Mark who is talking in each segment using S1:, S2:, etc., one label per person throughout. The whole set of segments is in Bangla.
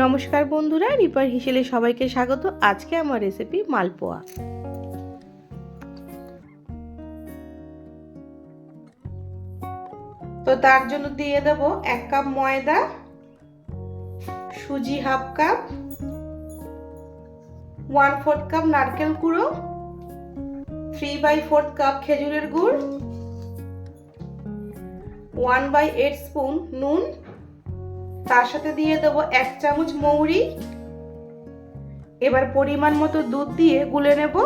S1: নমস্কার বন্ধুরা, রিপার হিসেলে সবাইকে স্বাগত। আজকে আমার রেসিপি মালপোয়া। তো তার জন্য দিয়ে দেব 1 কাপ ময়দা, সুজি হাফ কাপ, 1/4 কাপ নারকেল কুড়ো, 3/4 কাপ খেজুরের গুড়, 1/8 স্পুন নুন, তার সাথে দিয়ে দেবো 1 চামচ মৌরি। এবার পরিমাণ মতো দুধ দিয়ে গুলে নেব।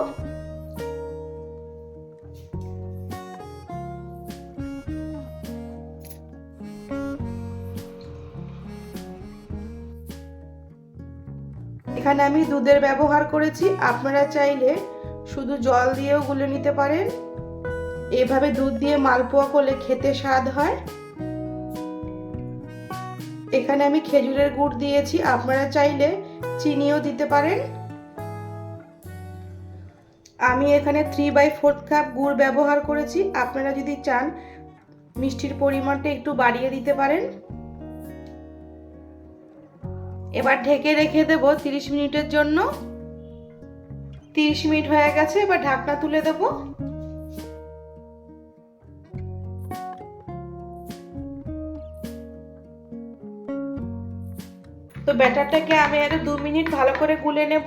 S1: এখানে আমি দুধের ব্যবহার করেছি, আপনারা চাইলে শুধু জল দিয়েও গুলে নিতে পারেন। এভাবে দুধ দিয়ে মালপোয়া করলে খেতে স্বাদ হয়। এখানে আমি খেজুরের গুড় দিয়েছি, আপনারা চাইলে চিনিও দিতে পারেন। আমি এখানে 3/4 কাপ গুড় ব্যবহার করেছি, আপনারা যদি চান মিষ্টির পরিমাণটা একটু বাড়িয়ে দিতে পারেন। এবার ঢেকে রেখে দেব 30 মিনিটের জন্য। 30 মিনিট হয়ে গেছে, এবার ঢাকনা তুলে দেব। তো ব্যাটারটাকে আমি আরো 2 মিনিট ভালো করে গুলে নেব।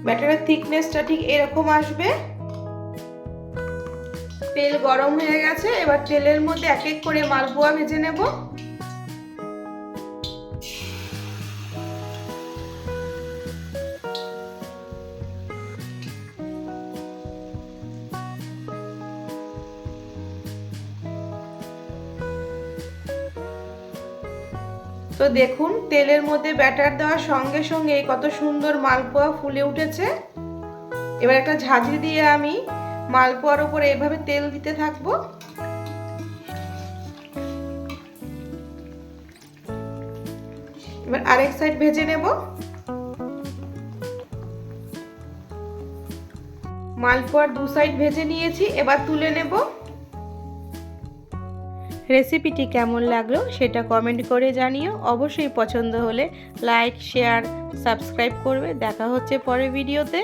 S1: ব্যাটারের থিকনেসটা ঠিক এরকম আসবে। তেল গরম হয়ে গেছে, এবার তেলের মধ্যে এক এক করে মালপোয়া ভেজে নেব। তো দেখুন, তেলের মধ্যে ব্যাটার দেওয়ার সঙ্গে সঙ্গে কত সুন্দর মালপোয়া ফুলে উঠেছে। এবার একটা ঝাঁঝরি দিয়ে আমি মালপোয়ার উপরে এভাবে তেল দিতে থাকবো। এবার আরেক সাইড ভেজে নেব। মালপোয়ার 2 সাইড ভেজে নিয়েছি, এবার তুলে নেব। রেসিপিটি কেমন লাগলো সেটা কমেন্ট করে জানিও। অবশ্যই পছন্দ হলে লাইক, শেয়ার, সাবস্ক্রাইব করবে। দেখা হচ্ছে পরের ভিডিওতে।